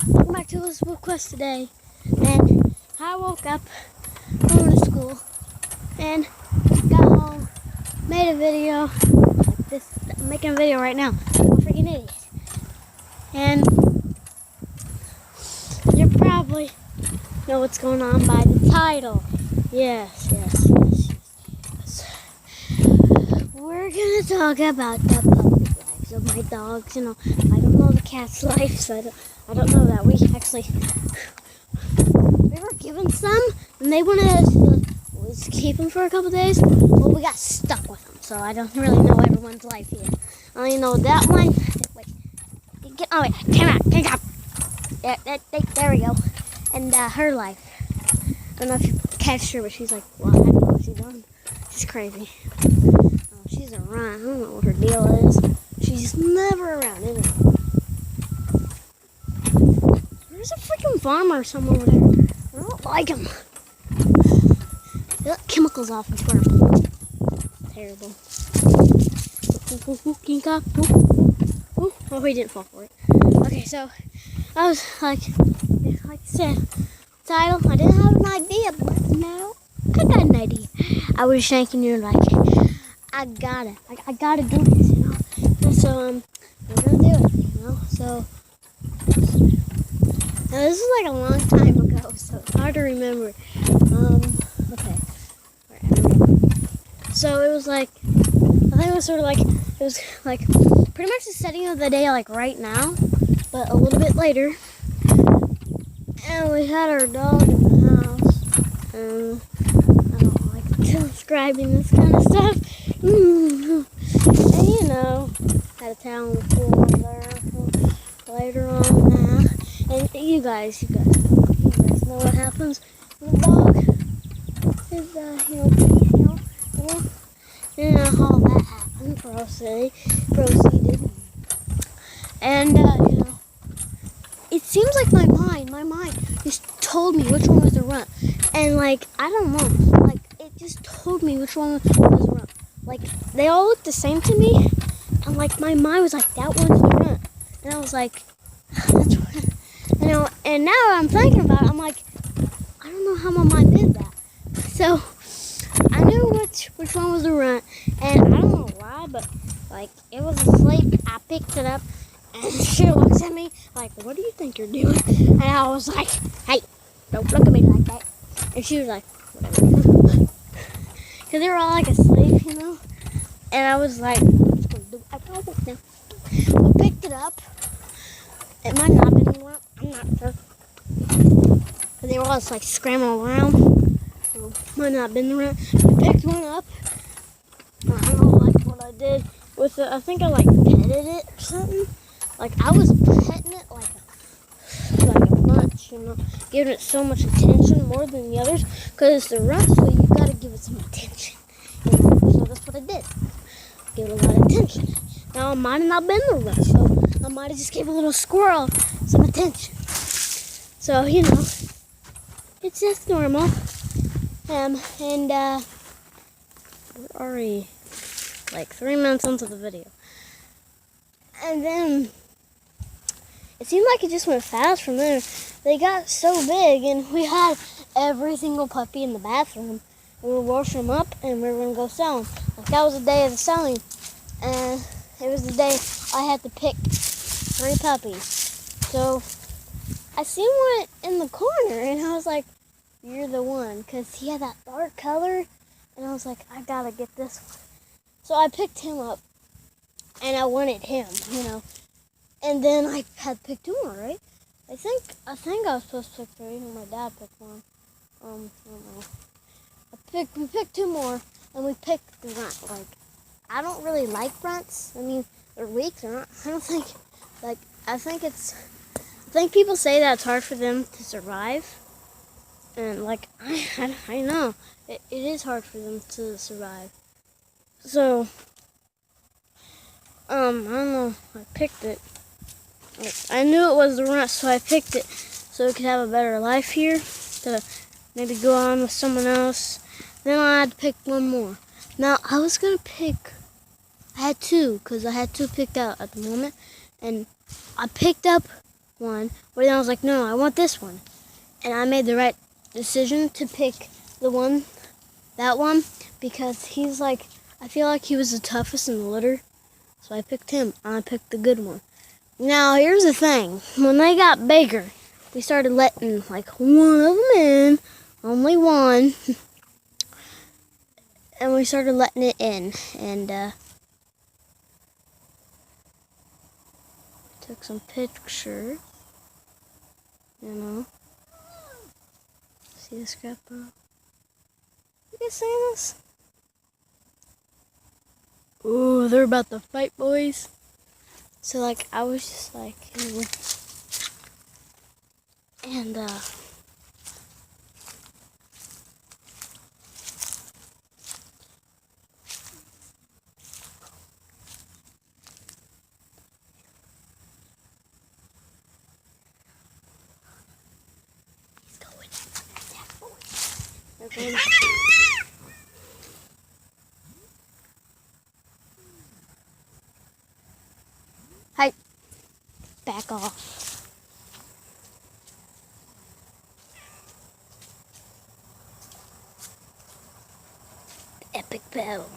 Welcome back to this book quest today. And I woke up, going to school, and got home, made a video like this. I'm making a video right now. I'm a freaking idiot. And you probably know what's going on by the title. Yes. We're gonna talk about the puppy lives of my dogs. I don't know the cat's life, so I don't know that. We were given some, and they wanted us to keep them for a couple days. Well, we got stuck with them, so I don't really know everyone's life here. I only know that one. Wait, come out. There we go. And her life. I don't know if you catch her, but she's like, well, I don't know what she's done. She's crazy. She's a run. I don't know what her deal is. She's never around anyway. There's a freaking farmer somewhere over there. I don't like him. They let chemicals off his farm. Terrible. Oh, he didn't fall for it. Okay, so I was like I said, title. I didn't have an idea, but now I got an idea. I was shanking you like, I gotta do this, And so we're gonna do it, So now this is like a long time ago, so it's hard to remember. Okay. So it was like, I think it was sort of like, it was like pretty much the setting of the day, like right now, but a little bit later. And we had our dog in the house, and I don't like describing this kind of stuff. And had a towel on the floor there later on that. And you guys know what happens when the dog is, how that happened, proceeded. And, it seems like my mind just told me which one was the runt. And, like, I don't know, like, it just told me which one was the runt. Like, they all looked the same to me. And, like, my mind was like, that one's the runt. And I was like, that's what, and now I'm thinking about it, I'm like, I don't know how my mind did that. So, I knew which one was the runt. And I don't know why, but, like, it was asleep. I picked it up. And she looks at me like, what do you think you're doing? And I was like, hey, don't look at me like that. And she was like, whatever. Because they were all like asleep, And I was like, I'm just going to do it. I picked it up. It might not have been one. I'm not sure. Because they were all just like scrambling around. So it might not have been the one. I picked one up. I don't know what I did with it. I think I like petted it or something. Like, I was petting it like a bunch, giving it so much attention, more than the others, because it's the runt, so you gotta give it some attention, So that's what I did. Give it a lot of attention. Now, it might have not been the runt, so I might have just gave a little squirrel some attention. So, it's just normal. And we're already like 3 minutes into the video. And then it seemed like it just went fast from there. They got so big, and we had every single puppy in the bathroom. We were washing them up, and we were going to go sell them. Like, that was the day of the selling. And it was the day I had to pick 3 puppies. So I seen one in the corner, and I was like, you're the one. Because he had that dark color, and I was like, I got to get this one. So I picked him up. And I wanted him, And then I had picked 2 more, right? I think I was supposed to pick 3, and my dad picked 1. I don't know. We picked 2 more, and we picked the runt. Like, I don't really like runts. I mean, they're weak. They're not. I don't think. Like, I think people say that it's hard for them to survive, and like I know it is hard for them to survive. So. I don't know. I picked it. Like, I knew it was the runt, so I picked it so it could have a better life here. To maybe go on with someone else. Then I had to pick 1 more. Now, I was going to pick... I had 2, because I had 2 picked out at the moment. And I picked up one. But then I was like, no, I want this one. And I made the right decision to pick that one, because he's like, I feel like he was the toughest in the litter. So I picked him, and I picked the good one. Now, here's the thing. When they got bigger, we started letting, like, one of them in. Only one. And we started letting it in. And, took some pictures. You know. See the scrapbook? You guys seeing this? Ooh, they're about to fight, boys. So, like, I was just like, and, he's going. They're going. Hi. Back off. Epic battle.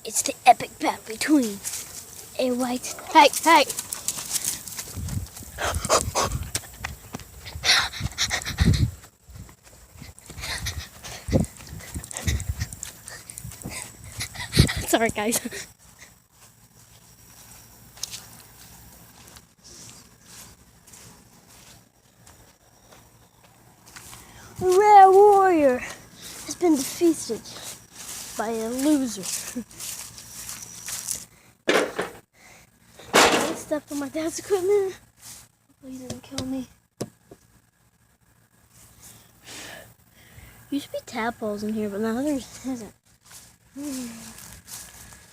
It's the epic battle between a white. Hey! Sorry, guys. The Red Warrior has been defeated by a loser. I stepped on my dad's equipment. Hopefully he didn't kill me. Used to be tadpoles in here, but now there isn't.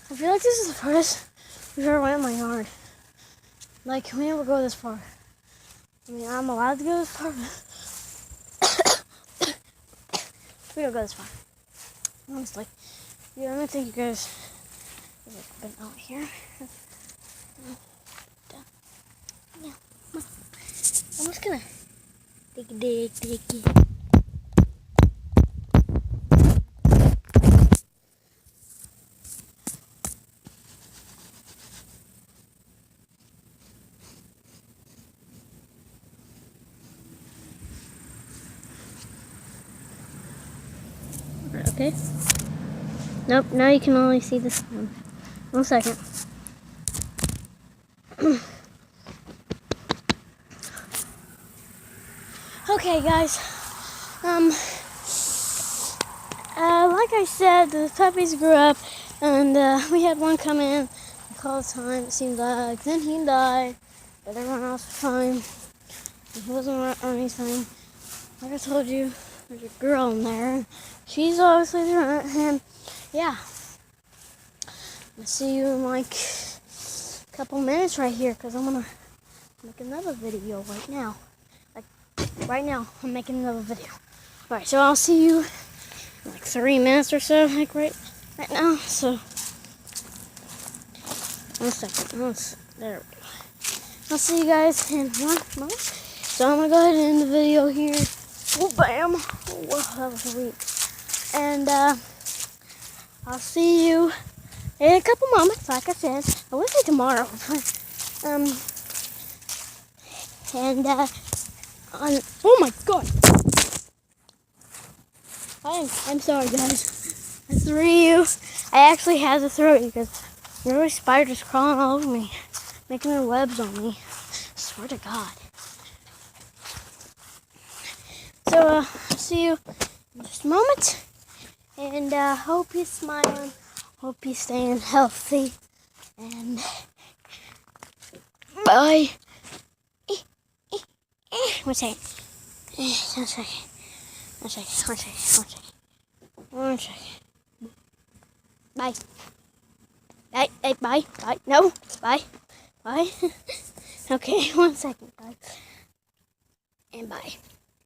I feel like this is the first we've ever went in my yard. Like, we never go this far. I mean, I'm allowed to go this far, but we don't go this far. Honestly. Yeah, I don't think you guys have been out here. Yeah. I'm just gonna dig it. Okay. Nope, now you can only see this one. 1 second. Okay, guys. Like I said, the puppies grew up, and we had one come in all the time, it seemed like. Then he died, but everyone else was fine. He wasn't hurt or anything. Like I told you, there's a girl in there. She's obviously the runt, and yeah. I'll see you in like a couple minutes right here, because I'm gonna make another video right now. Like, right now, I'm making another video. Alright, so I'll see you in like 3 minutes or so, like right now. So, 1 second. There we go. I'll see you guys in 1 moment. So I'm gonna go ahead and end the video here. Oh, bam! Oh, that was weak. And I'll see you in a couple moments, like I said. I will say tomorrow. Oh my god! I'm sorry, guys. I threw you. I actually had to throw you because there were spiders crawling all over me, making their webs on me. I swear to God. So, I'll see you in just a moment. And hope you're smiling. Hope you're staying healthy. And bye. 1 second. 1 second. 1 second. 1 second. 1 second. 1 second. Bye. Bye. Hey, bye. Bye. No. Bye. Bye. Okay, 1 second, guys. And bye.